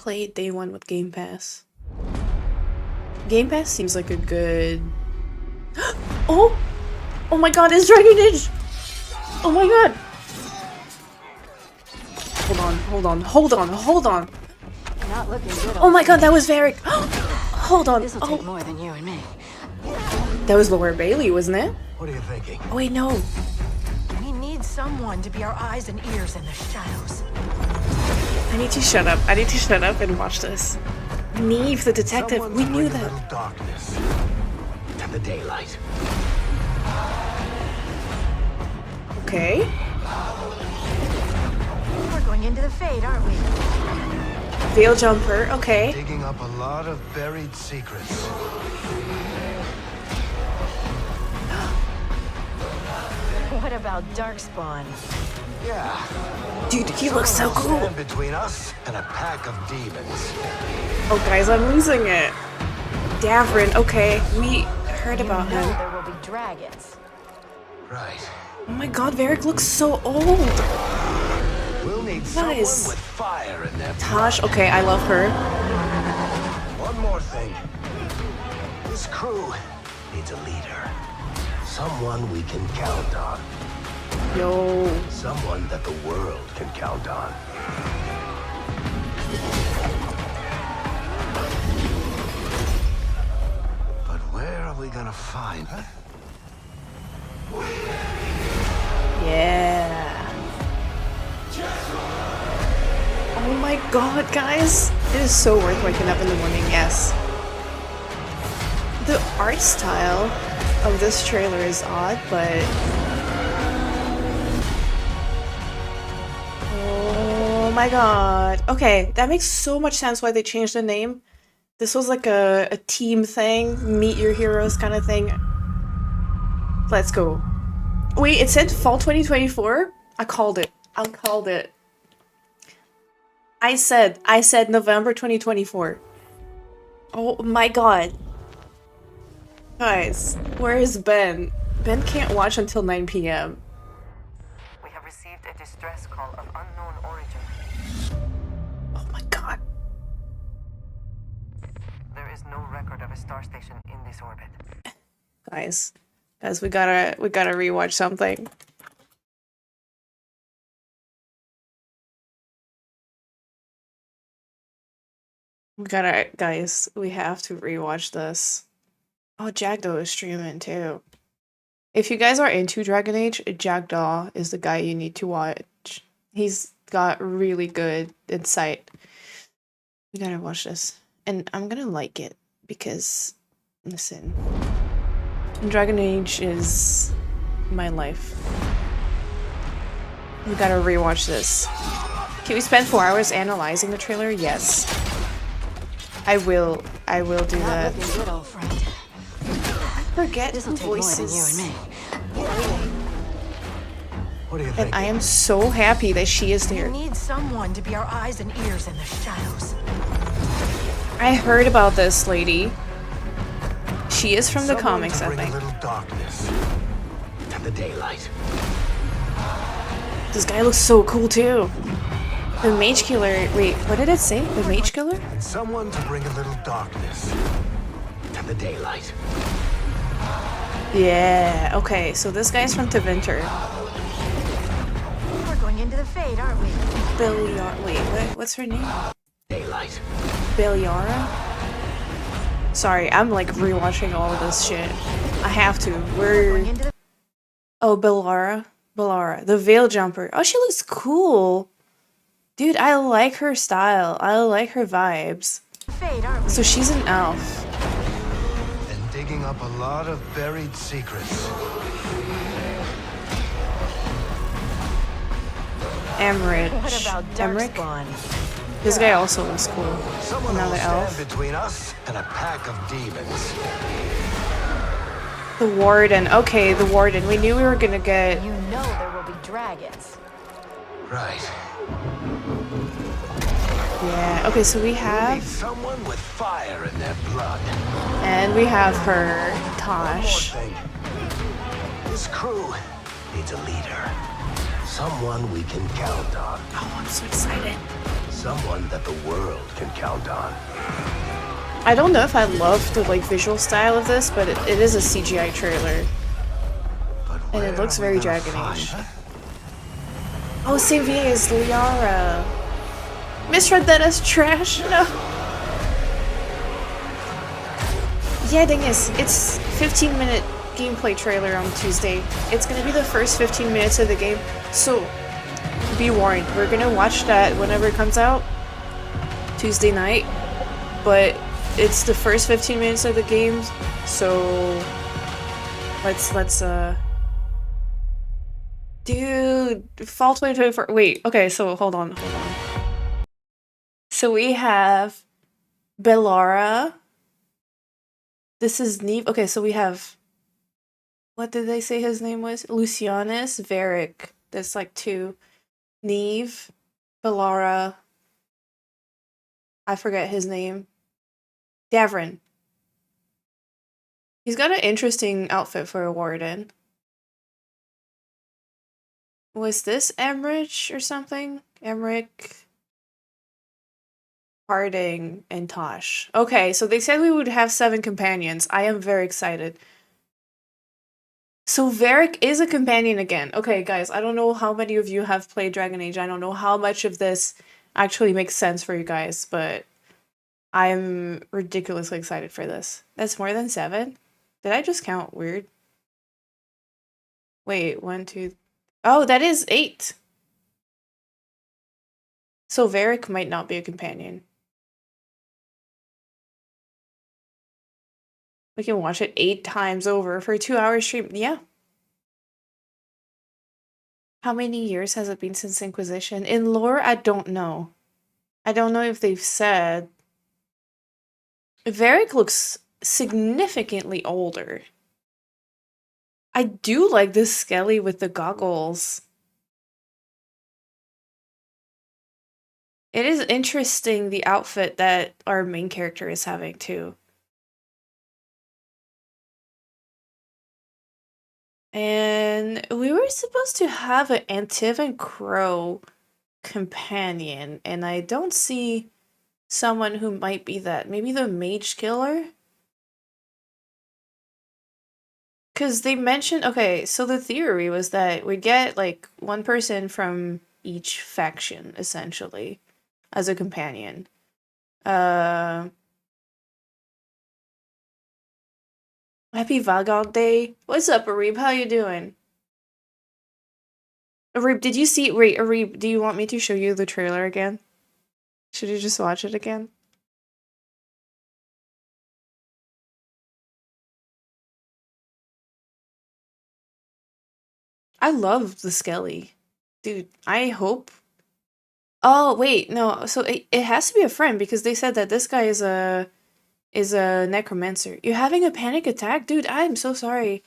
Play it day one with Game Pass. Game Pass seems like a good... Oh! Oh my god, it's Dragon Age! Oh my god! Hold on. Not looking good. Oh my god, that was Varric! Hold on. This'll take more than you and me. That was Laura Bailey, wasn't it? What are you thinking? Oh wait, no. We need someone to be our eyes and ears in the shadows. I need to shut up. And watch this. Neve, the detective. Someone We to knew bring a that. little darkness to the daylight. Okay. We're going into the Fade, aren't we? Veil Jumper. Okay. Digging up a lot of buried secrets. What about Darkspawn? Yeah. Dude, he looks so Someone will cool. stand between us and a pack of demons. Oh, guys, I'm losing it. Davrin. Okay. We heard about You know him. there will be dragons. Right. Oh my god, Varric looks so old. We'll need Nice. someone with fire in their Tosh. Okay, I love her. One more thing. This crew needs a leader. Someone we can count on. Yo. Someone that the world can count on. But where are we gonna find her? Yeah. Oh my god, guys. It is so worth waking up in the morning, yes. The art style of this trailer is odd, but... Oh my god. Okay, that makes so much sense why they changed the name. This was like a team thing, meet your heroes kind of thing. Let's go. Wait, it said fall 2024? I called it. I said November 2024. Oh my god. Guys, where is Ben? Ben can't watch until 9 p.m. We have received a distress call of unknown origin. Oh my god. There is no record of a star station in this orbit. Guys, we gotta rewatch something. Guys, we have to rewatch this. Oh, Jackdaw is streaming too. If you guys are into Dragon Age, Jackdaw is the guy you need to watch. He's got really good insight. You gotta watch this. And I'm gonna like it because, listen, Dragon Age is my life. We gotta rewatch this. Can we spend 4 hours analyzing the trailer? Yes. I will do Not that. looking good, old friend. Forget This'll take more than you voices. and me. What do you And think? I am so happy that she is We there. need someone to be our eyes and ears in the shadows. I heard about this lady. She is from the Someone comics, to I bring think. a little darkness to the daylight. This guy looks so cool too. The Mage Killer. Wait, what did it say? The Mage Killer? Someone to bring a little darkness to the daylight. Yeah. Okay, so this guy's from Tevinter. We're going into the Fade, aren't we? Beliara. Wait, what's her name? Daylight. Beliara? Sorry, I'm like rewatching all of this shit. I have to. Going We're. into the Oh, Belara. The Veil Jumper. Oh, she looks cool. Dude, I like her style. I like her vibes. Fade, aren't we? So she's an elf. And digging up a lot of buried secrets. Emmerich. What about Emmerich? Darkspawn? This guy also looks cool. Someone Another will stand elf. between us and a pack of demons. The Warden. Okay, the Warden. We knew we were gonna get... You know there will be dragons. Right. Yeah. Okay, so we We have... need someone with fire in their blood. And we have her, One more Tosh. thing. This crew needs a leader. Someone we can count on. Oh, I'm so excited. Someone that the world can count on. I don't know if I love the like visual style of this, but it is a CGI trailer. But And it where looks are we very gonna Dragon Age. find- Oh, same VA as Liara. Misread that as trash. No. Yeah, dang is. It's 15-minute gameplay trailer on Tuesday. It's gonna be the first 15 minutes of the game. So, be warned. We're gonna watch that whenever it comes out. Tuesday night. But it's the first 15 minutes of the game. So, let's Dude, fall 2024. Wait, okay, so hold on. So we have Bellara. This is Neve. Okay, so we have, what did they say his name was? Lucianus, Varric. That's like 2. Neve, Bellara. I forget his name. Davrin. He's got an interesting outfit for a warden. Was this Emmerich or something? Emmerich, Harding, and Tosh. Okay, so they said we would have 7 companions. I am very excited. So Varric is a companion again. Okay, guys, I don't know how many of you have played Dragon Age. I don't know how much of this actually makes sense for you guys, but I'm ridiculously excited for this. That's more than 7? Did I just count weird? Wait, 1, 2... Oh, that is 8. So Varric might not be a companion. We can watch it 8 times over for a 2-hour stream. Yeah. How many years has it been since Inquisition? In lore, I don't know. I don't know if they've said. Varric looks significantly older. I do like this Skelly with the goggles. It is interesting the outfit that our main character is having too. And we were supposed to have an Antivan Crow companion, and I don't see someone who might be that. Maybe the Mage Killer? Because they mentioned, okay, so the theory was that we'd get like 1 person from each faction, essentially, as a companion. Happy Veilguard Day. What's up, Arib? How you doing? Arib, did you see, wait, Arib, do you want me to show you the trailer again? Should you just watch it again? I love the Skelly. Dude, I hope. Oh, wait, no. So it has to be a friend because they said that this guy is a necromancer. You're having a panic attack? Dude, I'm so sorry.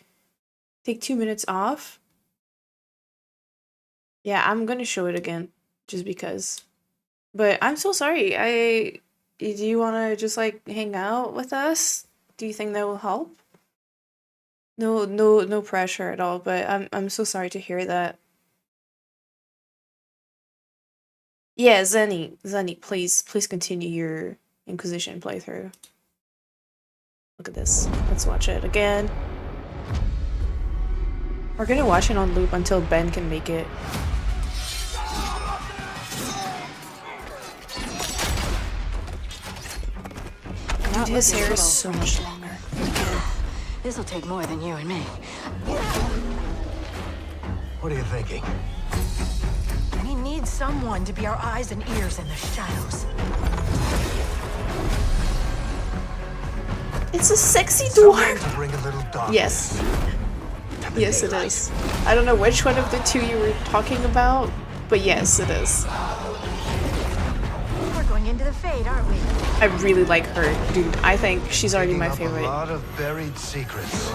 Take 2 minutes off? Yeah, I'm gonna show it again just because. But I'm so sorry. Do you want to just like hang out with us? Do you think that will help? No pressure at all, but I'm so sorry to hear that. Yeah, Zenny, please continue your Inquisition playthrough. Look at this. Let's watch it again. We're gonna watch it on loop until Ben can make it. Dude, his hair is so much longer. This'll take more than you and me. What are you thinking? We need someone to be our eyes and ears in the shadows. It's a sexy Someone dwarf! to bring a little darkness Yes. to the Yes, it daylight. is. I don't know which one of the 2 you were talking about, but yes, it is. We're going into the Fade, aren't we? I really like her, dude. I think she's already my Picking up favorite. A lot of buried secrets.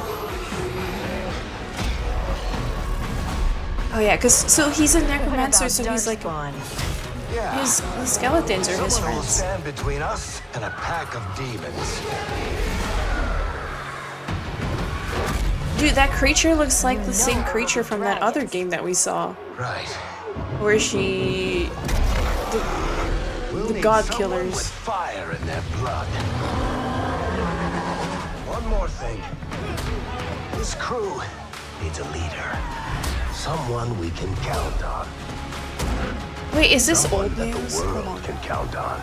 Oh yeah, cause so he's a necromancer, so he's like Darkspawn. Yeah. his skeletons are his Someone will friends. stand between us and a pack of demons. Dude, that creature looks like the same creature from that other game that we saw, Right. where she. We'll We need god someone killers. with fire in their blood. One more thing. This crew needs a leader. Someone we can count on. Wait, is this Someone old that news? the Hold world on. can count on.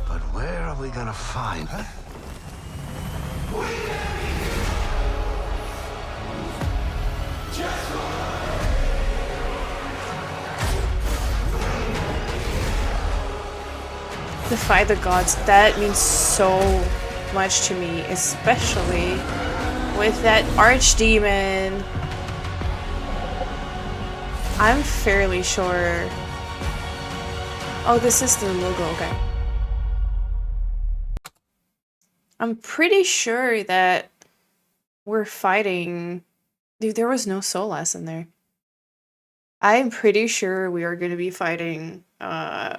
But where are we gonna find her? Defy the gods. That means so much to me, especially with that archdemon. I'm fairly sure. Oh, this is the logo, okay. I'm pretty sure that we're fighting. Dude, there was no Solas in there. I'm pretty sure we are going to be fighting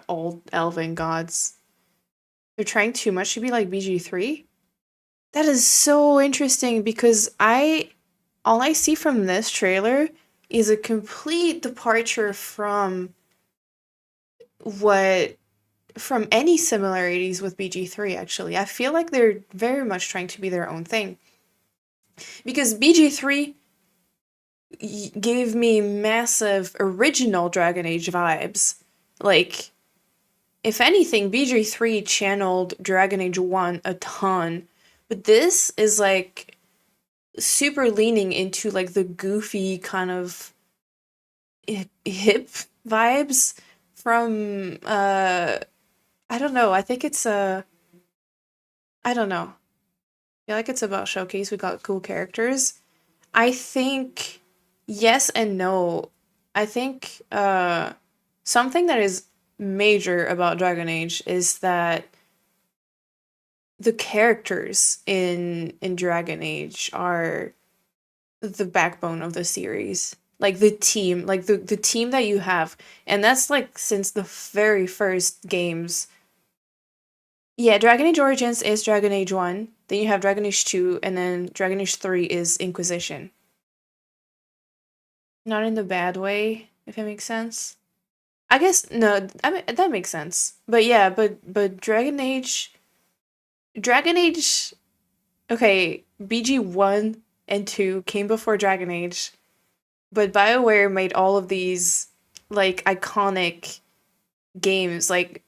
old elven gods. They're trying too much to be like BG3. That is so interesting because all I see from this trailer is a complete departure from any similarities with BG3 actually. I feel like they're very much trying to be their own thing. Because BG3 gave me massive original Dragon Age vibes. Like, if anything, BG3 channeled Dragon Age 1 a ton. But this is like super leaning into like the goofy kind of hip vibes from I don't know. I think it's I don't know. I feel like it's about showcase. We got cool characters. I think yes and no. I think something that is major about Dragon Age is that the characters in Dragon Age are the backbone of the series. Like the team, like the team that you have. And that's like since the very first games. Yeah, Dragon Age Origins is Dragon Age 1. Then you have Dragon Age 2, and then Dragon Age 3 is Inquisition. Not in the bad way, if it makes sense. I guess no, I mean that makes sense. But yeah, but Dragon Age okay, BG 1 and 2 came before Dragon Age. But BioWare made all of these like iconic games like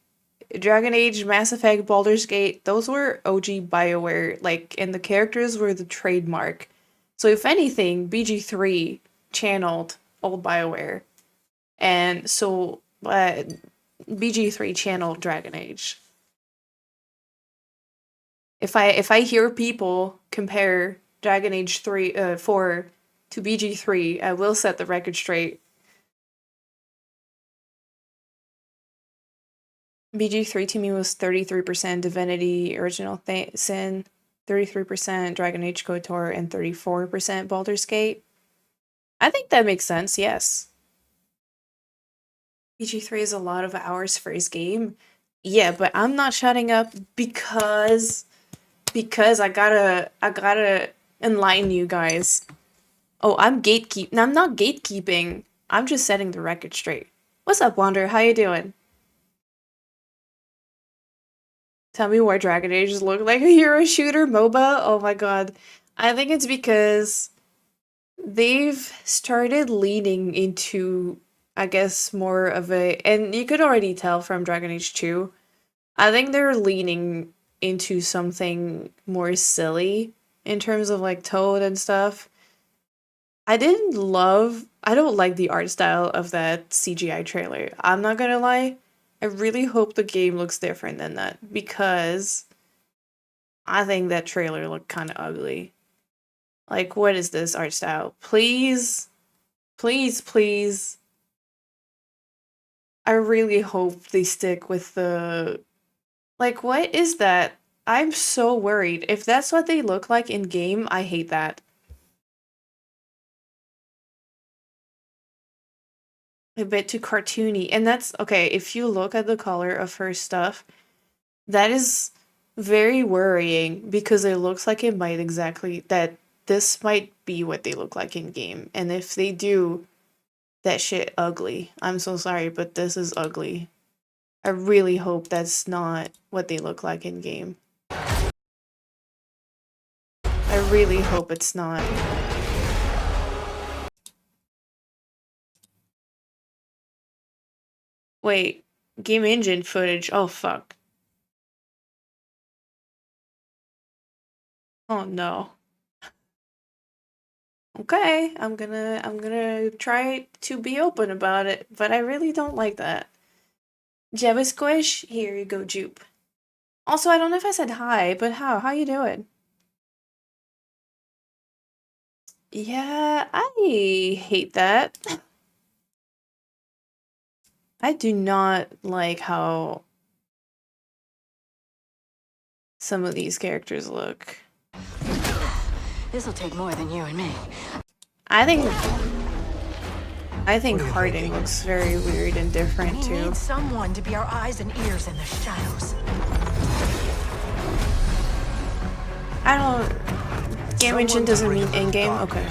Dragon Age, Mass Effect, Baldur's Gate, those were OG BioWare, like, and the characters were the trademark. So if anything, BG3 channeled old BioWare. And so BG3 channeled Dragon Age. If I hear people compare Dragon Age 4 to BG3, I will set the record straight. BG3 to me was 33% Divinity Original Sin, 33% Dragon Age KOTOR, and 34% Baldur's Gate. I think that makes sense, yes. BG3 is a lot of hours for his game. Yeah, but I'm not shutting up because I gotta enlighten you guys. Oh, I'm not gatekeeping. I'm just setting the record straight. What's up, Wander? How you doing? Tell me why Dragon Age look like a hero shooter MOBA? Oh my god. I think it's because they've started leaning into, I guess, more of a, and you could already tell from Dragon Age 2, I think they're leaning into something more silly in terms of like Toad and stuff. I don't like the art style of that CGI trailer. I'm not gonna lie. I really hope the game looks different than that because I think that trailer looked kind of ugly. Like, what is this art style? Please, please, please. I really hope they stick with the... Like, what is that? I'm so worried. If that's what they look like in game, I hate that. A bit too cartoony. And that's okay, if you look at the color of her stuff, that is very worrying because it looks like it might exactly that this might be what they look like in game. And if they do, that shit ugly. I'm so sorry, but this is ugly. I really hope that's not what they look like in game. I really hope it's not. Wait, game engine footage. Oh fuck. Oh no. Okay, I'm gonna try to be open about it, but I really don't like that. Jebba Squish, here you go, Jupe. Also, I don't know if I said hi, but how you doing? Yeah, I hate that. I do not like how some of these characters look. This'll take more than you and me. I think Harding thinking? looks very weird and different We too. need someone to be our eyes and ears in the shadows. I don't. Game engine doesn't mean in-game? Okay.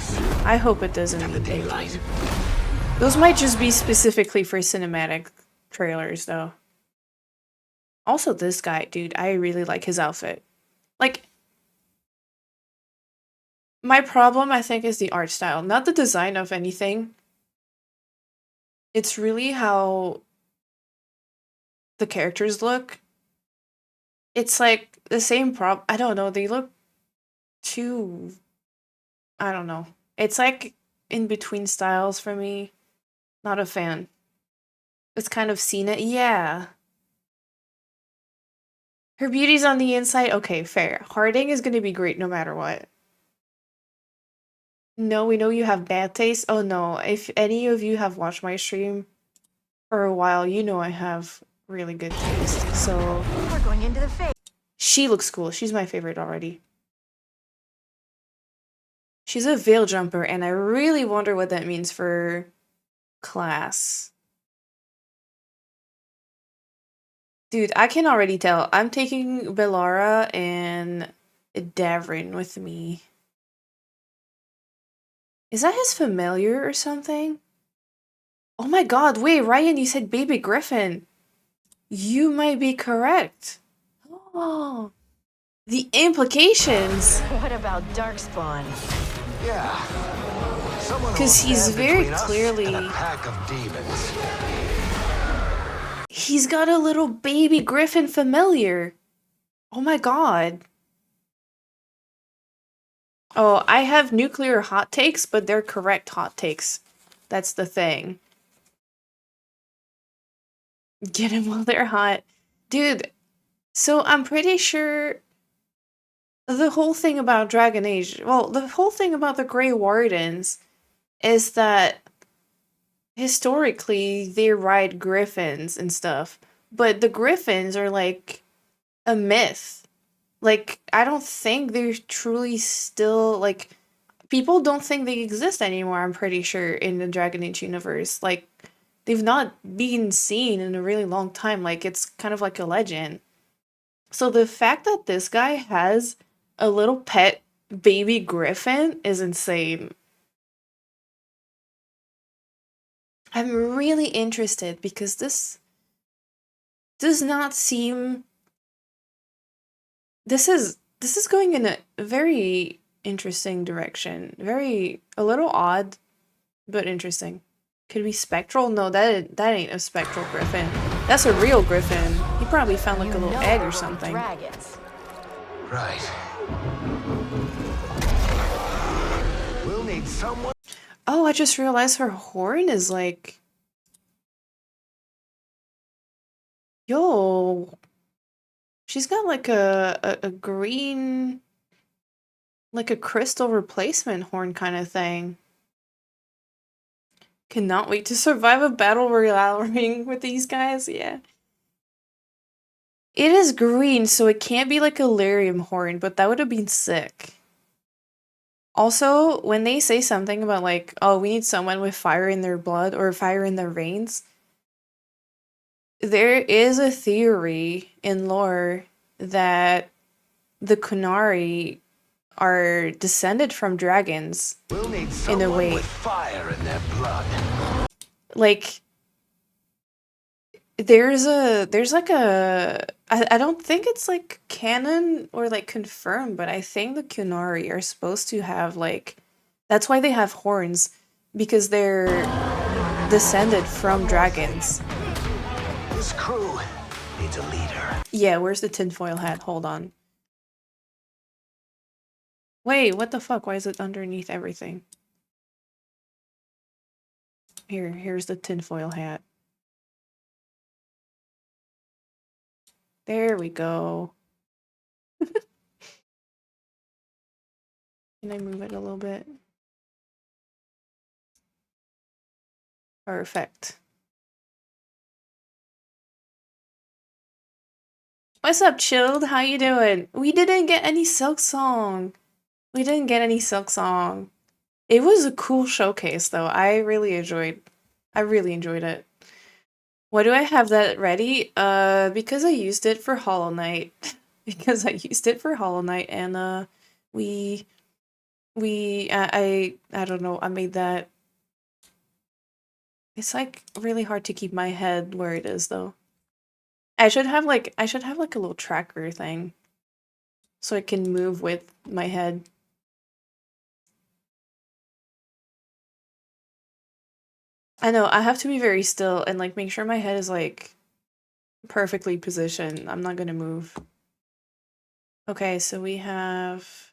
I hope it doesn't mean in-game. Those might just be specifically for cinematic trailers, though. Also, this guy, dude, I really like his outfit. Like, my problem, I think, is the art style, not the design of anything. It's really how the characters look. It's like the same I don't know, they look too. I don't know. It's like in between styles for me. Not a fan. It's kind of seen it. Yeah. Her beauty's on the inside. Okay, fair. Harding is gonna be great no matter what. No, we know you have bad taste. Oh no, if any of you have watched my stream for a while, you know I have really good taste. So We're going into the face. she looks cool. She's my favorite already. She's a veil jumper, and I really wonder what that means for class. Dude, I can already tell. I'm taking Bellara and Davrin with me. Is that his familiar or something? Oh my god, wait, Ryan, you said Baby Griffin. You might be correct. Oh, the implications. What about Darkspawn? Yeah. Someone who 'Cause will he's stand very between us clearly- and a pack of demons. He's got a little baby Griffin familiar. Oh my god. Oh, I have nuclear hot takes, but they're correct hot takes. That's the thing. Get them while they're hot. Dude, so I'm pretty sure the whole thing about Dragon Age, well, the whole thing about the Grey Wardens is that historically they ride griffins and stuff, but the griffins are like a myth. Like, I don't think they're truly still, like, people don't think they exist anymore, I'm pretty sure, in the Dragon Age universe. Like, they've not been seen in a really long time. Like, it's kind of like a legend. So the fact that this guy has a little pet baby griffin is insane. I'm really interested because this does not seem... This is going in a very interesting direction. A little odd, but interesting. Could it be spectral? No, that ain't a spectral griffin. That's a real griffin. He probably found like a little egg or something. Dragons. Right. We'll need someone. Oh, I just realized her horn is like... Yo. She's got like a green... Like a crystal replacement horn kind of thing. Cannot wait to survive a battle royale ring with these guys, yeah. It is green, so it can't be like a lyrium horn, but that would have been sick. Also, when they say something about like, oh, we need someone with fire in their blood or fire in their veins, there is a theory in lore that the Kunari are descended from dragons. We'll need In a someone way. with fire in their blood. Like, there's like a I don't think it's like canon or like confirmed, but I think the Kunari are supposed to have like, that's why they have horns, because they're descended from dragons. This crew needs a leader. Yeah, where's the tinfoil hat? Hold on. Wait, what the fuck? Why is it underneath everything? Here's the tinfoil hat. There we go. Can I move it a little bit? Perfect. What's up, Chilled? How you doing? We didn't get any Silk Song. We didn't get any Silk Song. It was a cool showcase, though. I really enjoyed it. Why do I have that ready? Because I used it for Hollow Knight. Because I used it for Hollow Knight, and I don't know, I made that. It's like really hard to keep my head where it is, though. I should have like a little tracker thing so I can move with my head. I know, I have to be very still and like make sure my head is like perfectly positioned. I'm not gonna move. Okay, so we have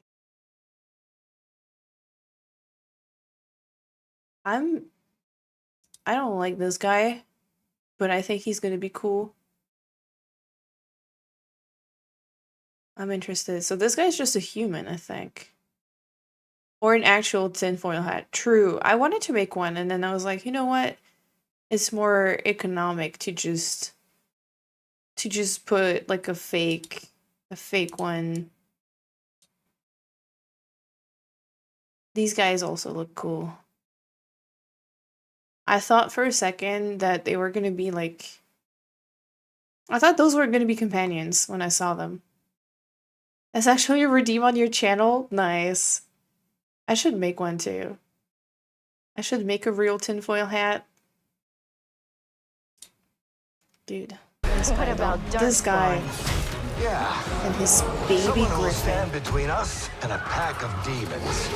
I don't like this guy, but I think he's gonna be cool. I'm interested. So this guy's just a human, I think. Or an actual tinfoil hat. True. I wanted to make one, and then I was like, you know what? It's more economic to just put like a fake one. These guys also look cool. I thought for a second that they were gonna be like, I thought those were gonna be companions when I saw them. That's actually a redeem on your channel? Nice. I should make one too. I should make a real tinfoil hat. Dude, this guy, this guy Yeah. and his baby Someone who will griffin. stand between us and a pack of demons.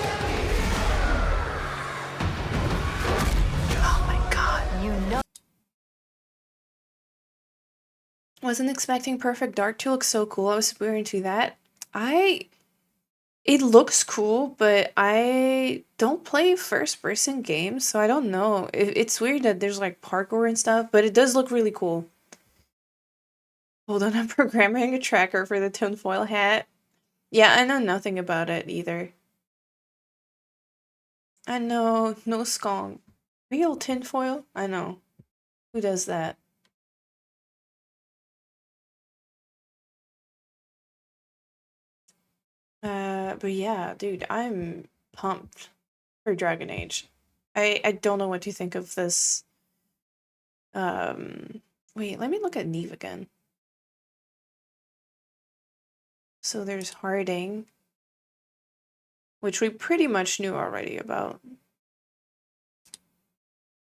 Oh my god. You know. Wasn't expecting Perfect Dark to look so cool. I was super into that. It looks cool, but I don't play first-person games, so I don't know. It's weird that there's like parkour and stuff, but it does look really cool. Hold on, I'm programming a tracker for the tinfoil hat. Yeah, I know nothing about it either. I know, no skong. Real tinfoil? I know. Who does that? But yeah, dude, I'm pumped for Dragon Age. I don't know what to think of this. Wait, let me look at Neve again. So there's Harding, which we pretty much knew already about.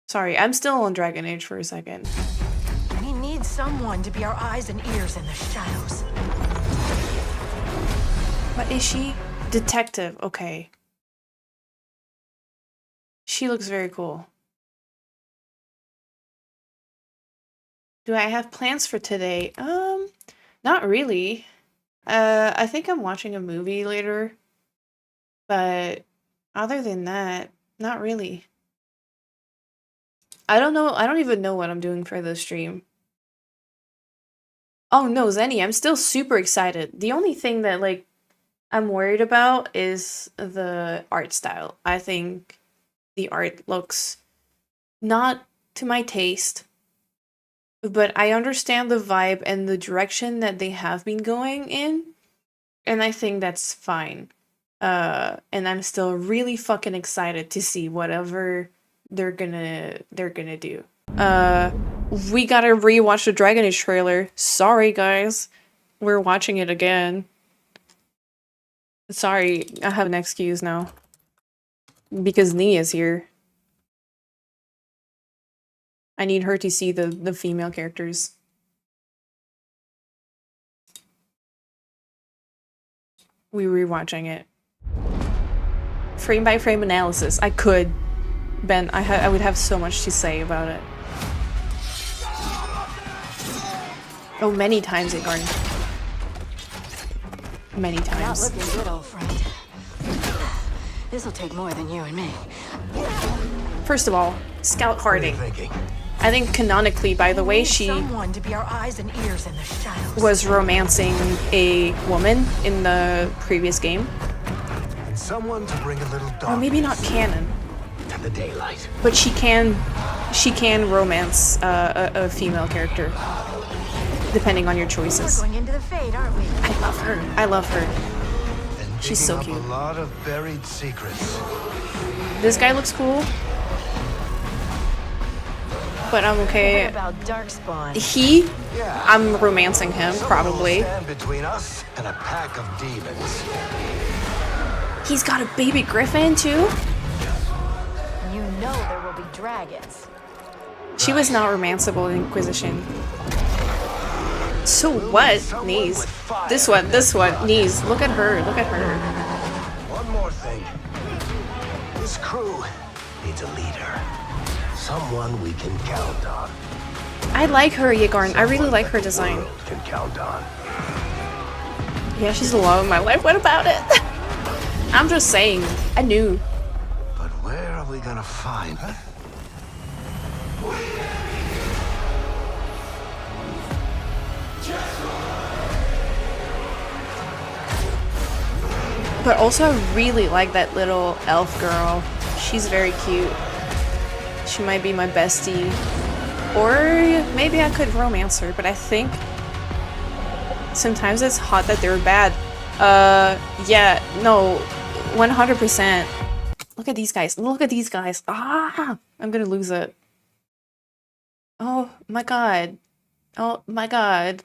Sorry, I'm still on Dragon Age for a second. We need someone to be our eyes and ears in the shadows. What is she? Detective, okay. She looks very cool. Do I have plans for today? Not really. I think I'm watching a movie later. But other than that, not really. I don't know. I don't even know what I'm doing for the stream. Oh no, Zenny, I'm still super excited. The only thing that like I'm worried about is the art style. I think the art looks not to my taste, but I understand the vibe and the direction that they have been going in, and I think that's fine. And I'm still really fucking excited to see whatever they're gonna do. We gotta rewatch the Dragon Age trailer. Sorry, guys. We're watching it again. Sorry, I have an excuse now. Because Nee is here. I need her to see the female characters. We rewatching it. Frame by frame analysis. I could. Ben, I would have so much to say about it. Oh, many times, Igor. Many Not times. looking good, old friend. This'll take more than you and me. First of all, Scout What are you Harding. thinking? I think canonically, by the way, We need she someone to be our eyes and ears in the shadows. was romancing a woman in the previous game. And someone to bring a little darkness Or maybe not canon, to the daylight. but she can romance a female character, depending on your We're choices. going into the fade, aren't we? I love her. I love her. And She's digging so up cute. a lot of buried secrets. This guy looks cool, but I'm What okay. about Darkspawn? Yeah. I'm romancing him, Someone probably. will stand between us and a pack of demons. He's got a baby griffin, too? You know there will be dragons. She was not romanceable in Inquisition. So what? Knees. This one, knees. Look at her, look at her. One more thing. This crew needs a leader. Someone we can count on. I like her, Yegorn. I really like her The design. world can count on. Yeah, she's the love of my life. What about it? I'm just saying. I knew. But where are we gonna find her? But also, I really like that little elf girl. She's very cute. She might be my bestie. Or maybe I could romance her, but I think sometimes it's hot that they're bad. Yeah, no, 100%. Look at these guys. Look at these guys. Ah, I'm gonna lose it. Oh my god. Oh my god.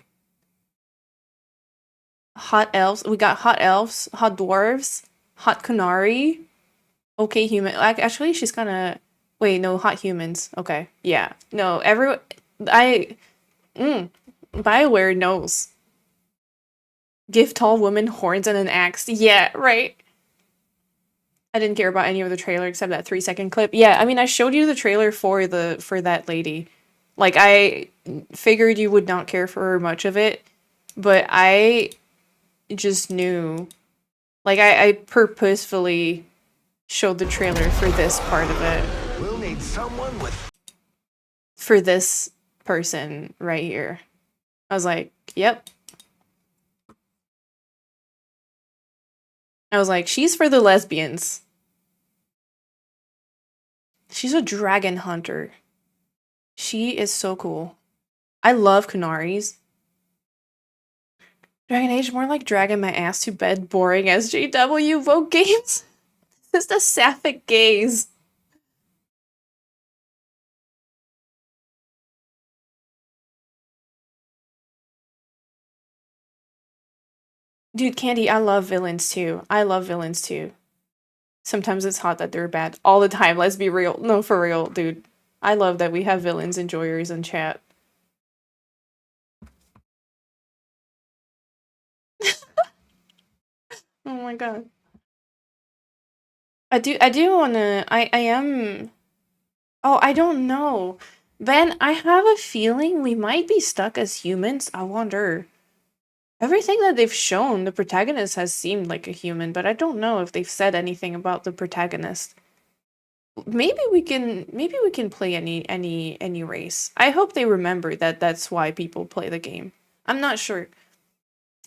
Hot elves. We got hot elves, hot dwarves, hot Kunari. Okay, human. Like, actually, she's kind of. Wait, no, hot humans. Okay, yeah. No, everyone. BioWare knows. Give tall woman horns and an axe. Yeah, right. I didn't care about any of the trailer except that 3-second clip. Yeah, I mean, I showed you the trailer for that lady. Like, I figured you would not care for much of it, but I just knew. Like, I purposefully showed the trailer for this part of it. We'll need someone with For this person right here. I was like, yep. I was like, she's for the lesbians. She's a dragon hunter. She is so cool. I love Kunaris. Dragon Age, more like dragging my ass to bed, boring SJW Vogue games. This is the sapphic gaze. Dude, Candy, I love villains too. I love villains too. Sometimes it's hot that they're bad. All the time, let's be real. No, for real, dude. I love that we have villains enjoyers in chat. Oh my god. I do wanna, I am, oh, I don't know. Ben, I have a feeling we might be stuck as humans. I wonder. Everything that they've shown, the protagonist has seemed like a human, but I don't know if they've said anything about the protagonist. Maybe we can play any race. I hope they remember that that's why people play the game. I'm not sure.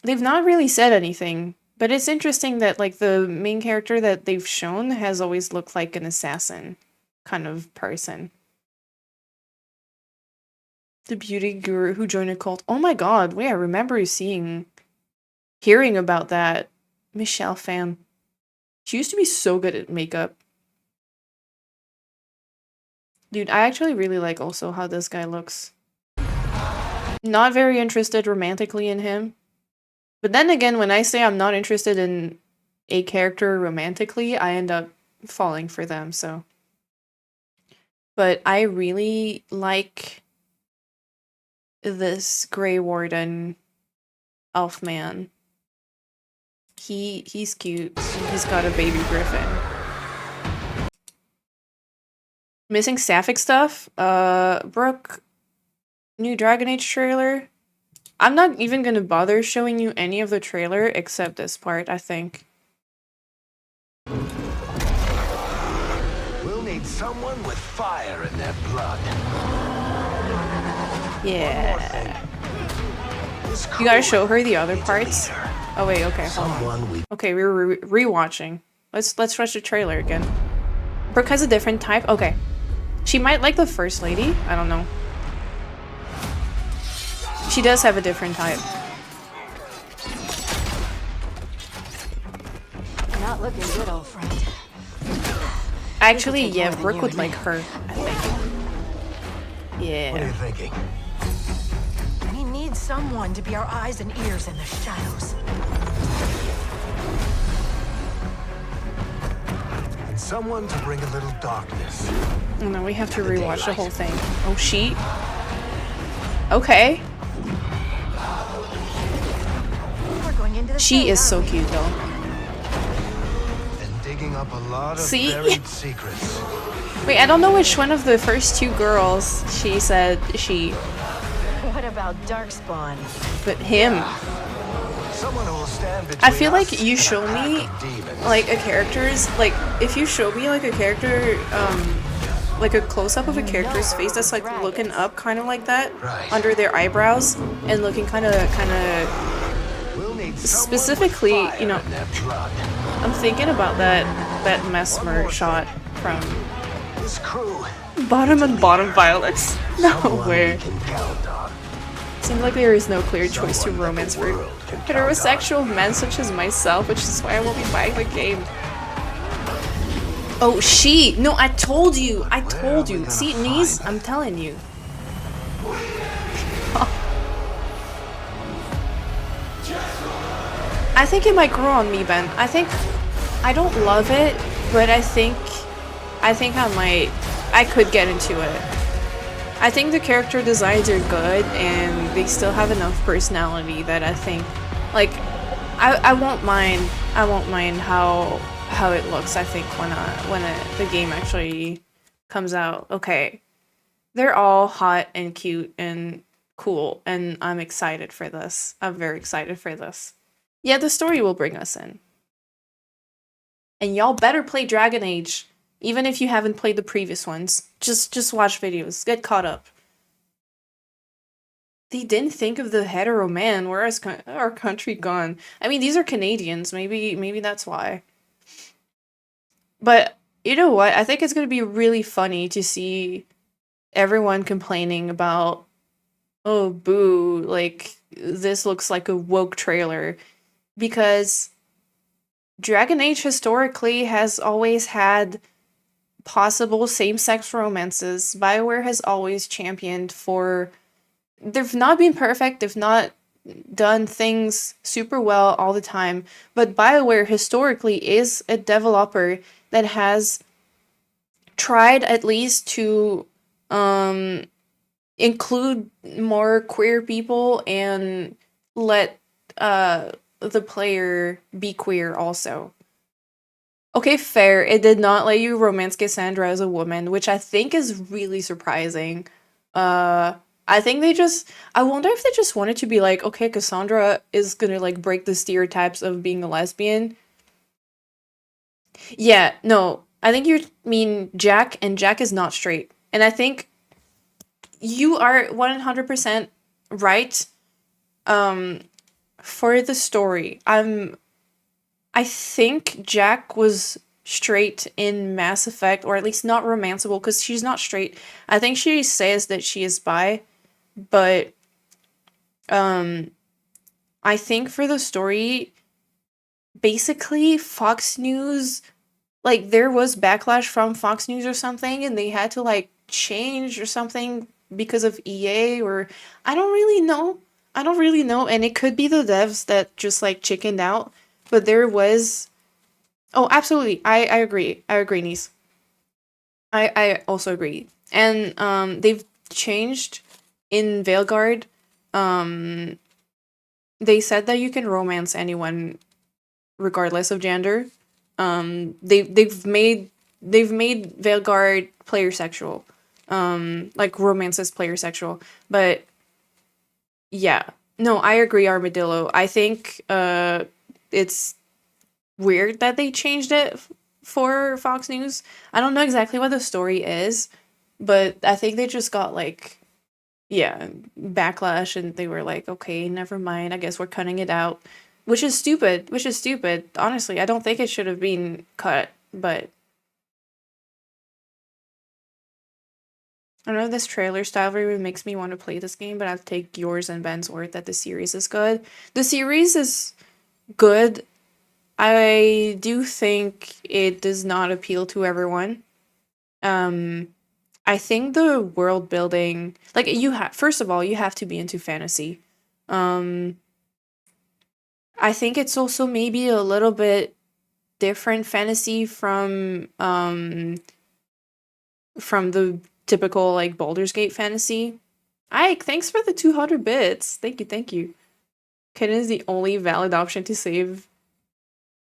They've not really said anything, but it's interesting that like the main character that they've shown has always looked like an assassin kind of person. The beauty guru who joined a cult. Oh my god, wait, I remember hearing about that. Michelle Pham. She used to be so good at makeup. Dude, I actually really like also how this guy looks. Not very interested romantically in him. But then again, when I say I'm not interested in a character romantically, I end up falling for them, so. But I really like this Grey Warden elf man. He's cute. He's got a baby griffin. Missing sapphic stuff? Brooke, new Dragon Age trailer? I'm not even gonna bother showing you any of the trailer except this part, I think. We'll need someone with fire in their blood. Yeah. You gotta show her the other parts? Oh wait, okay, hold on. Someone we Okay, we're rewatching. Let's watch the trailer again. Brooke has a different type? Okay. She might like the First Lady? I don't know. She does have a different type. Not looking good, old friend. Actually, take yeah, more than Brooke you would and like me. her, I think. What are you Yeah. thinking? We need someone to be our eyes and ears in the shadows. And someone to bring a little darkness. Oh no, we have to rewatch the whole thing. Oh, she? Okay. We're going into the She shade, is so aren't we? cute, though. And digging up a lot of See? buried secrets. Wait, I don't know which one of the first two girls she said she, What about Darkspawn? but him. Someone who will stand between I feel like us you and a show pack me, of demons. like, a character's, like, if you show me, like, a character, like a close-up of a character's face that's, like, looking up kind of like that, Right. under their eyebrows, and looking kind of, We'll need someone specifically, with fire you know, in their blood. I'm thinking about that Mesmer shot from This crew. Bottom and Bottom Violets. Someone we Nowhere. can count on. Seems like there is no clear choice to Someone that romance the for world can count on. heterosexual men such as myself, which is why I will be buying the game. Oh, she! No, I told you! I told you! See, knees? I'm telling you. I think it might grow on me, Ben. I don't love it, but I think I could get into it. I think the character designs are good, and they still have enough personality that I think, like, I won't mind how it looks. I think when the game actually comes out. Okay, they're all hot and cute and cool, and I'm excited for this. I'm very excited for this. Yeah, the story will bring us in. And y'all better play Dragon Age, even if you haven't played the previous ones. Just watch videos, get caught up. They didn't think of the hetero man. Where is our country gone? I mean, these are Canadians. Maybe that's why. But you know what? I think it's gonna be really funny to see everyone complaining about, oh boo, like this looks like a woke trailer, because Dragon Age historically has always had possible same-sex romances. BioWare has always championed for... They've not been perfect, they've not done things super well all the time, but BioWare historically is a developer that has tried at least to include more queer people and let the player be queer also. Okay, fair. It did not let you romance Cassandra as a woman, which I think is really surprising. I think I wonder if they just wanted to be like, okay, Cassandra is gonna like break the stereotypes of being a lesbian. Yeah, no, I think you mean Jack, and Jack is not straight. And I think you are 100% right. For the story, I think Jack was straight in Mass Effect, or at least not romanceable, because she's not straight. I think she says that she is bi, but I think for the story, basically Fox News, like there was backlash from Fox News or something, and they had to like change or something because of EA, or I don't really know. And it could be the devs that just like chickened out, but there was Oh, absolutely. I agree. I agree, niece. I also agree. And they've changed in Veilguard. Um they said that you can romance anyone regardless of gender. They've made Veilguard player sexual. Like romance is player sexual. But yeah. No, I agree, Armadillo. I think it's weird that they changed it for Fox News. I don't know exactly what the story is, but I think they just got like, yeah, backlash and they were like, okay, never mind. I guess we're cutting it out, which is stupid. Which is stupid. Honestly, I don't think it should have been cut, but I know this trailer style really makes me want to play this game, but I'll take yours and Ben's word that the series is good. The series is good. I do think it does not appeal to everyone. Um, I think the world building, like you have, first of all, you have to be into fantasy. Um, I think it's also maybe a little bit different fantasy from the typical like Baldur's Gate fantasy. Ike, thanks for the 200 bits. Thank you, thank you. Kitten is the only valid option to save.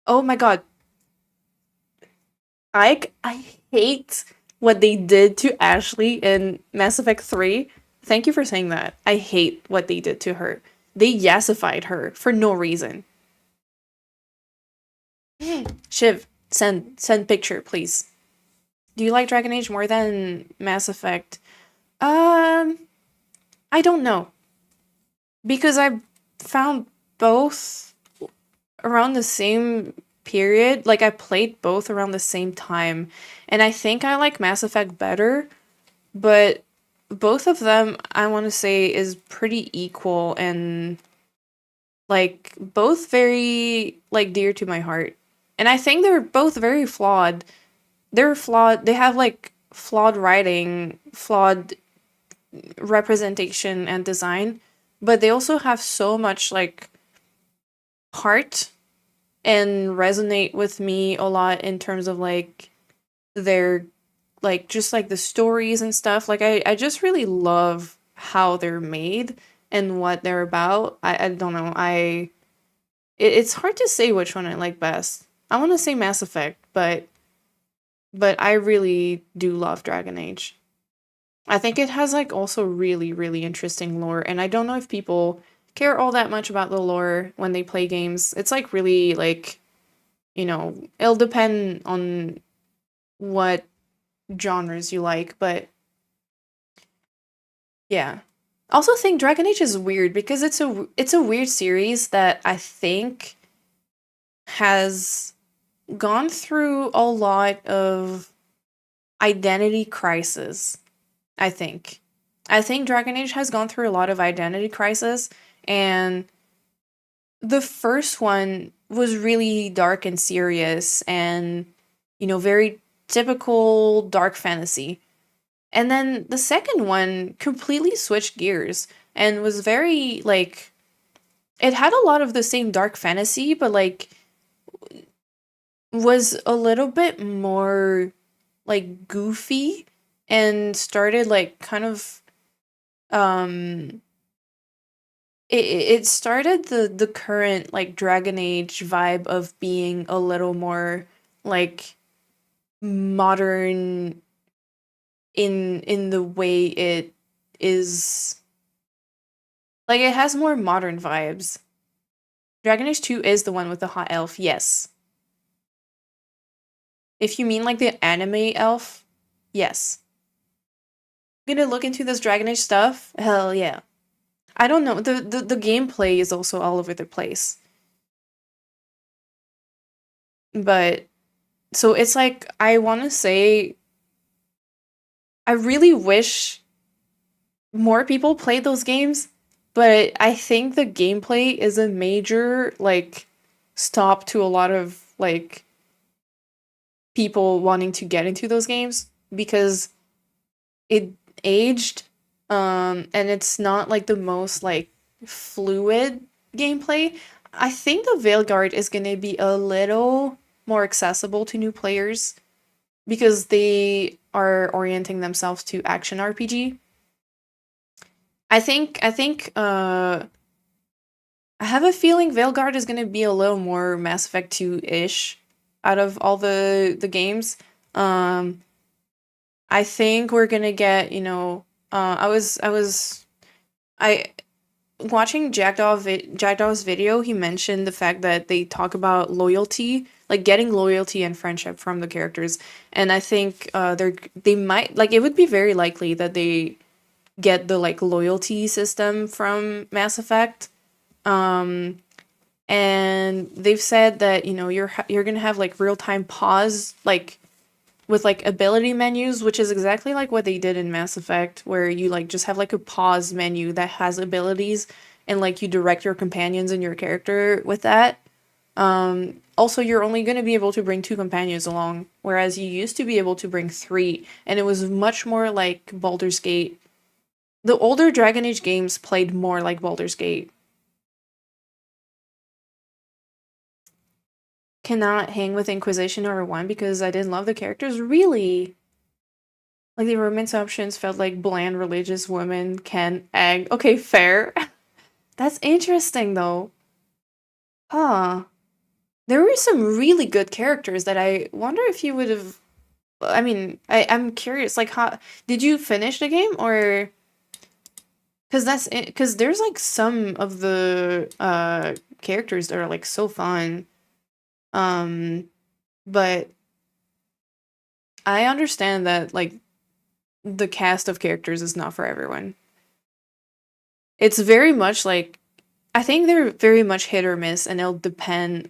Oh my god, I hate what they did to Ashley in Mass Effect 3. Thank you for saying that. I hate what they did to her. They yassified her for no reason. Shiv, send picture, please. Do you like Dragon Age more than Mass Effect? Um, I don't know. Because I found both around the same period. Like I played both around the same time. And I think I like Mass Effect better, but both of them I want to say is pretty equal and like both very like dear to my heart. And I think they're both very flawed. They're flawed. They have like flawed writing, flawed representation and design, but they also have so much like heart and resonate with me a lot in terms of like their like just like the stories and stuff. Like I just really love how they're made and what they're about. I don't know. It's hard to say which one I like best. I want to say Mass Effect, but I really do love Dragon Age. I think it has like also really really interesting lore, and I don't know if people care all that much about the lore when they play games. It's like really like, it'll depend on what genres you like, but yeah. Also think Dragon Age is weird because it's a weird series that I think has gone through a lot of identity crisis, I think. I think Dragon Age has gone through a lot of identity crisis, and the first one was really dark and serious and, very typical dark fantasy. And then the second one completely switched gears and was very like it had a lot of the same dark fantasy, but like was a little bit more like goofy and started like kind of um it started the current like Dragon Age vibe of being a little more like modern in the way it is. Like it has more modern vibes. Dragon Age 2 is the one with the hot elf, yes. If you mean like the anime elf, yes. I'm gonna look into this Dragon Age stuff. Hell yeah. I don't know. The gameplay is also all over the place. But so it's like I wanna say I really wish more people played those games, but I think the gameplay is a major like stop to a lot of like people wanting to get into those games because it aged and it's not like the most like fluid gameplay. I think the Veilguard is going to be a little more accessible to new players because they are orienting themselves to action RPG. I have a feeling Veilguard is gonna be a little more Mass Effect 2-ish out of all the games. Um, I think we're gonna get, I watching Jackdaw's video, he mentioned the fact that they talk about loyalty, like getting loyalty and friendship from the characters, and I think they might, like, it would be very likely that they get the like loyalty system from Mass Effect. And they've said that you're gonna have like real time pause, like with like ability menus, which is exactly like what they did in Mass Effect, where you like just have like a pause menu that has abilities, and like you direct your companions and your character with that. Also, you're only going to be able to bring 2 companions along, whereas you used to be able to bring 3, and it was much more like Baldur's Gate. The older Dragon Age games played more like Baldur's Gate. Cannot hang with Inquisition or 1 because I didn't love the characters. Really? Like, the romance options felt like bland religious women can egg. Okay, fair. That's interesting, though. Huh. There were some really good characters that I wonder if you would have. I mean, I'm curious, like, how did you finish the game, or because there's like some of the characters that are like so fun, um, but I understand that like the cast of characters is not for everyone. It's very much like, I think they're very much hit or miss, and it'll depend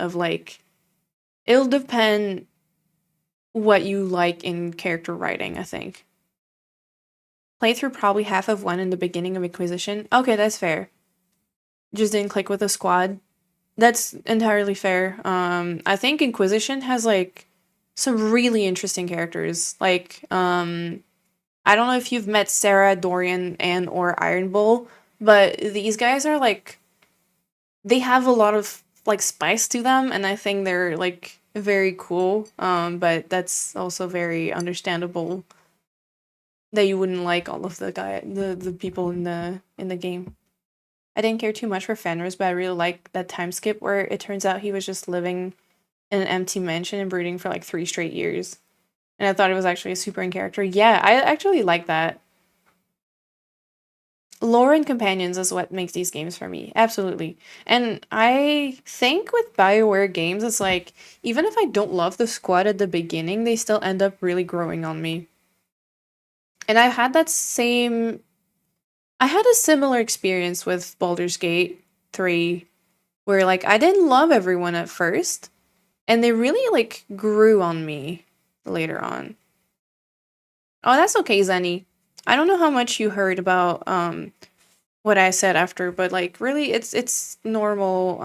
what you like in character writing, I think. Playthrough probably half of 1 in the beginning of Inquisition. Okay, that's fair. Just didn't click with a squad. That's entirely fair. I think Inquisition has like some really interesting characters. Like, I don't know if you've met Sarah, Dorian, and or Iron Bull, but these guys are like, they have a lot of like spice to them, and I think they're like very cool. But that's also very understandable that you wouldn't like all of the people in the game. I didn't care too much for Fenris, but I really like that time skip where it turns out he was just living in an empty mansion and brooding for like 3 straight years. And I thought it was actually a super in character. Yeah, I actually like that. Lore and companions is what makes these games for me. Absolutely. And I think with BioWare games, it's like, even if I don't love the squad at the beginning, they still end up really growing on me. And I had a similar experience with Baldur's Gate 3, where like I didn't love everyone at first, and they really like grew on me later on. Oh, that's okay, Zenny. I don't know how much you heard about what I said after, but like really it's normal.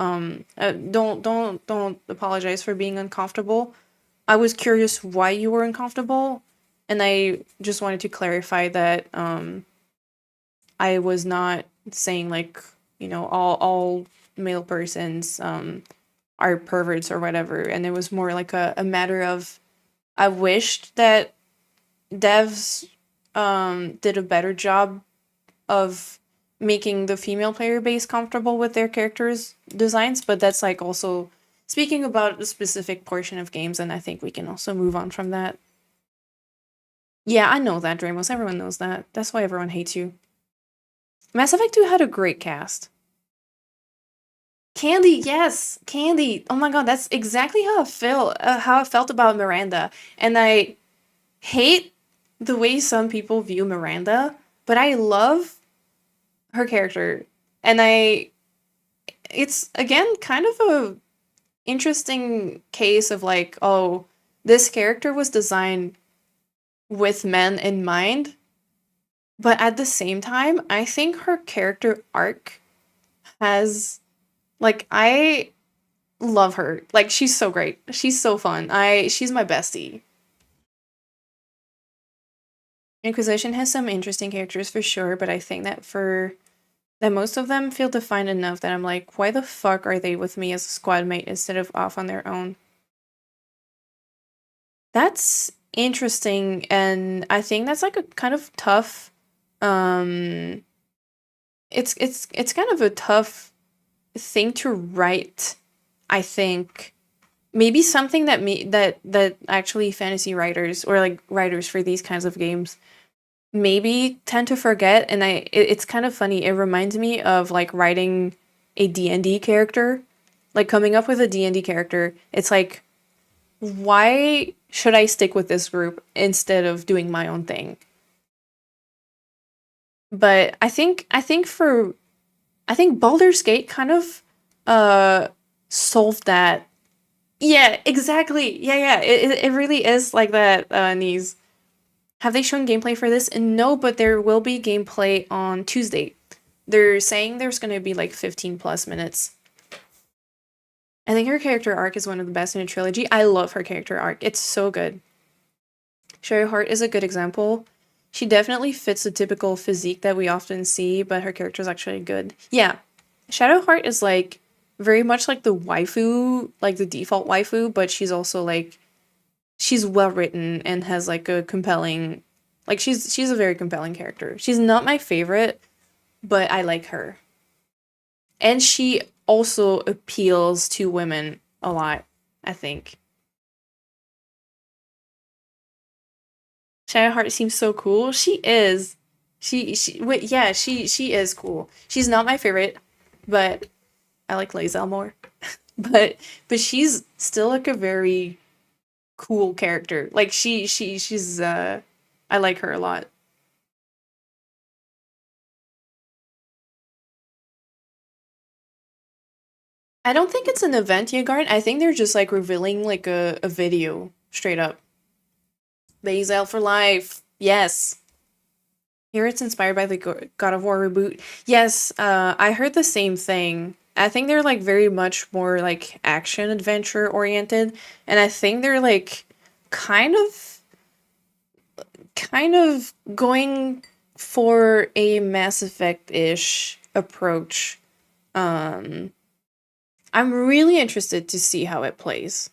Don't apologize for being uncomfortable. I was curious why you were uncomfortable, and I just wanted to clarify that I was not saying like, all male persons are perverts or whatever, and it was more like a matter of, I wished that devs did a better job of making the female player base comfortable with their characters' designs, but that's like also speaking about a specific portion of games, and I think we can also move on from that. Yeah, I know that, Dramos. Everyone knows that. That's why everyone hates you. Mass Effect 2 had a great cast. Candy, yes, Candy. Oh my god, that's exactly how I felt about Miranda. And I hate the way some people view Miranda, but I love her character. And it's again kind of a interesting case of like, oh, this character was designed with men in mind, but at the same time, I think her character arc has, like, I love her. Like, she's so great. She's so fun. She's my bestie. Inquisition has some interesting characters for sure, but I think that most of them feel defined enough that I'm like, why the fuck are they with me as a squad mate instead of off on their own? That's interesting, and I think that's like a kind of tough um it's kind of a tough thing to write, I think. Maybe something that that actually fantasy writers or like writers for these kinds of games maybe tend to forget, and it's kind of funny. It reminds me of like writing a D&D character, like coming up with a D&D character. It's like, why should I stick with this group instead of doing my own thing? But I think Baldur's Gate kind of uh solved that. Yeah, exactly. Yeah. It really is like that, Knees. Have they shown gameplay for this? No, but there will be gameplay on Tuesday. They're saying there's gonna be like 15 plus minutes. I think her character arc is one of the best in a trilogy. I love her character arc. It's so good. Shadowheart is a good example. She definitely fits the typical physique that we often see, but her character is actually good. Yeah, Shadowheart is like very much like the waifu, like the default waifu, but she's also like she's well written and has like a compelling, like she's a very compelling character. She's not my favorite, but I like her. And she also appeals to women a lot, I think. Shadowheart seems so cool. She is. She wait, yeah, she is cool. She's not my favorite, but I like Lae'zel more. But she's still like a very cool character. Like she's I like her a lot. I don't think it's an event, Yegard. I think they're just like revealing like a video straight up. Lae'zel for life. Yes. Here it's inspired by the God of War reboot. Yes, I heard the same thing. I think they're like very much more like action adventure oriented, and I think they're like kind of going for a Mass Effect-ish approach. Um I'm really interested to see how it plays.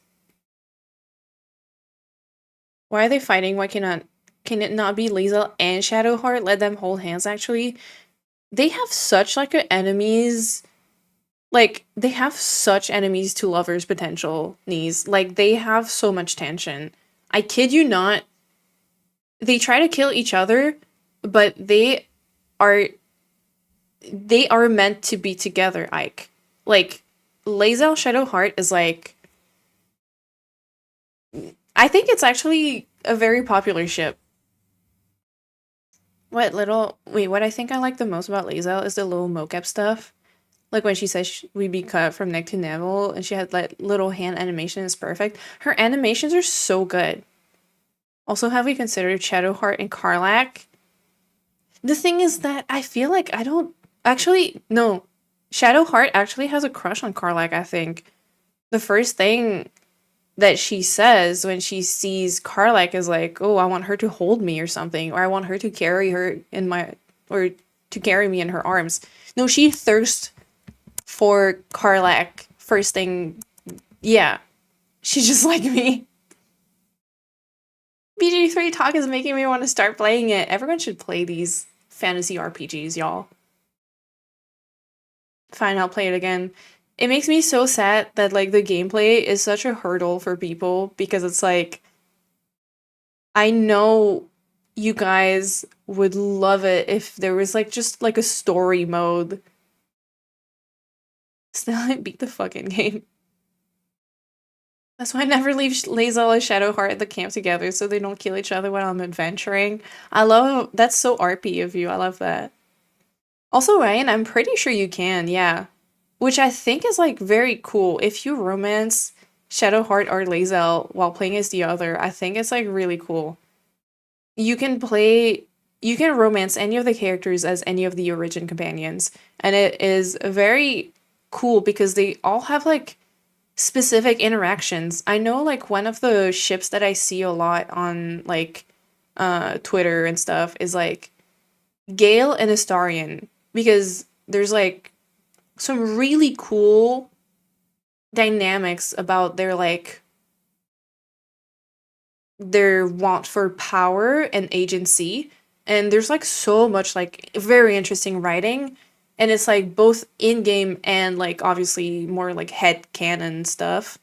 Why are they fighting? Why cannot can it not be Lae'zel and Shadowheart? Let them hold hands actually. They have such like a enemies, like they have such enemies to lovers potential knees. Like they have so much tension. I kid you not. They try to kill each other, but are they are meant to be together, Ike. Like Lae'zel Shadowheart is like, I think it's actually a very popular ship. What I think I like the most about Lae'zel is the little mocap stuff. Like when she says we'd be cut from neck to navel, and she had that little hand animation is perfect. Her animations are so good. Also, have we considered Shadowheart and Karlach? The thing is that I feel like I don't actually no. Shadowheart actually has a crush on Karlach, I think. The first thing that she says when she sees Karlach is like, "Oh, I want her to hold me or something, or I want her to carry her in my or to carry me in her arms." No, she thirsts for Karlach first thing. Yeah, she's just like me. BG3 talk is making me want to start playing it. Everyone should play these fantasy RPGs, y'all. Fine, I'll play it again. It makes me so sad that like the gameplay is such a hurdle for people because it's like I know you guys would love it if there was like just like a story mode. Still, I beat the fucking game. That's why I never leave Lae'zel and Shadowheart at the camp together so they don't kill each other when I'm adventuring. I love that's so RP of you. I love that. Also, Ryan, I'm pretty sure you can, yeah. Which I think is like very cool. If you romance Shadowheart or Lae'zel while playing as the other, I think it's like really cool. You can play you can romance any of the characters as any of the origin companions, and it is very cool because they all have like specific interactions. I know like one of the ships that I see a lot on like Twitter and stuff is like Gale and Astarion because there's like some really cool dynamics about their like their want for power and agency. And there's like so much like very interesting writing, and it's like both in game and like obviously more like head canon stuff.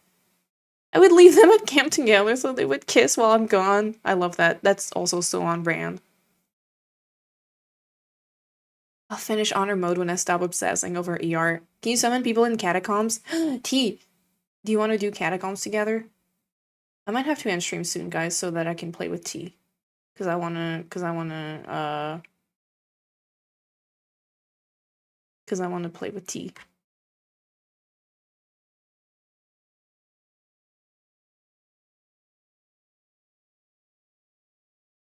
I would leave them at camp together so they would kiss while I'm gone. I love that. That's also so on brand. I'll finish honor mode when I stop obsessing over ER. Can you summon people in catacombs? T, do you want to do catacombs together? I might have to end stream soon, guys, so that I can play with T. Cause I wanna play with T.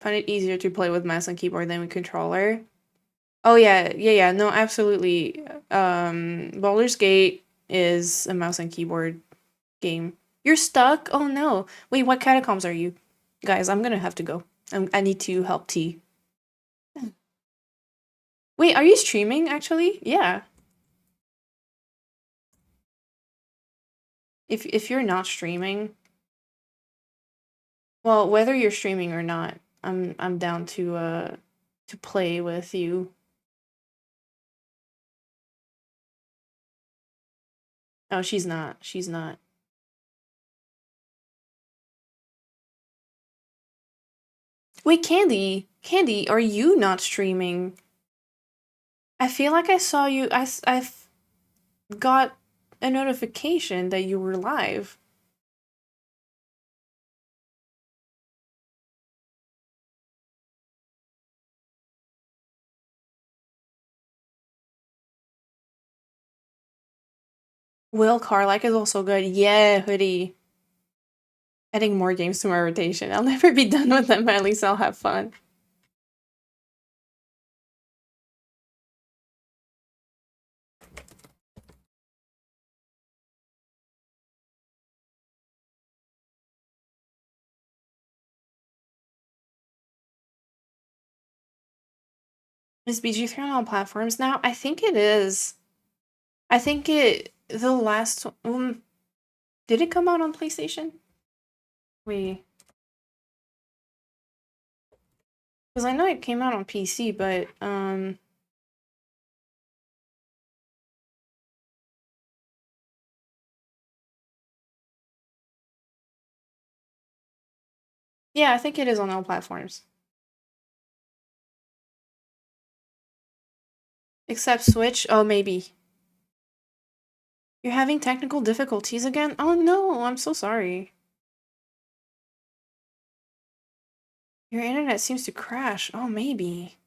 Find it easier to play with mouse and keyboard than with controller. Oh yeah, no, absolutely. Baldur's Gate is a mouse and keyboard game. You're stuck? Oh no. Wait, what catacombs are you? Guys, I'm gonna have to go. I need to help T. Wait, are you streaming actually? Yeah. If you're not streaming, well, whether you're streaming or not, I'm down to play with you. Oh, she's not. She's not. Wait, Candy. Candy, are you not streaming? I feel like I saw you. I've got a notification that you were live. Will Carlike is also good. Yeah, Hoodie. Adding more games to my rotation. I'll never be done with them, but at least I'll have fun. Is BG3 on all platforms now? I think it is. I think the last did it come out on PlayStation? Wait. Because I know it came out on PC, but yeah, I think it is on all platforms. Except Switch. Oh, maybe. You're having technical difficulties again? Oh no, I'm so sorry. Your internet seems to crash. Oh, maybe.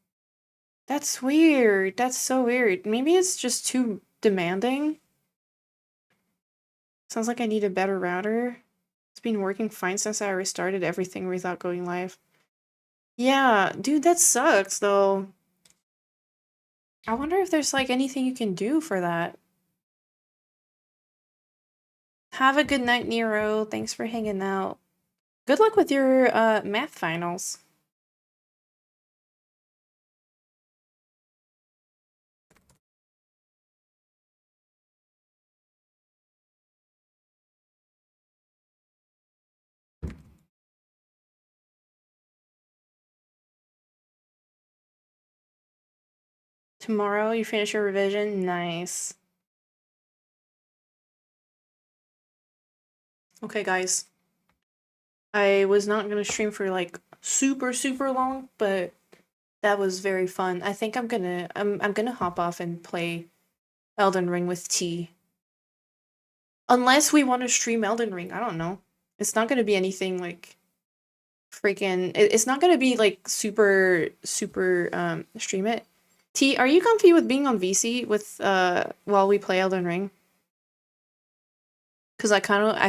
That's weird. That's so weird. Maybe it's just too demanding. Sounds like I need a better router. It's been working fine since I restarted everything without going live. Yeah, dude, that sucks though. I wonder if there's like anything you can do for that. Have a good night, Nero. Thanks for hanging out. Good luck with your math finals. Tomorrow you finish your revision? Nice. Okay, guys. I was not gonna stream for like super long, but that was very fun. I think I'm gonna hop off and play Elden Ring with T. Unless we want to stream Elden Ring, I don't know. It's not gonna be anything like freaking. It's not gonna be like super stream it. T, are you comfy with being on VC with while we play Elden Ring? Cause I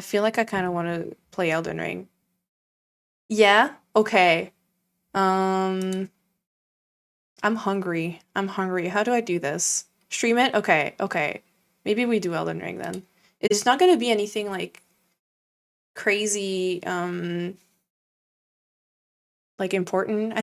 feel like I kind of want to play Elden Ring. Yeah. Okay. I'm hungry. I'm hungry. How do I do this? Stream it? Okay. Okay. Maybe we do Elden Ring then. It's not gonna be anything like crazy like important.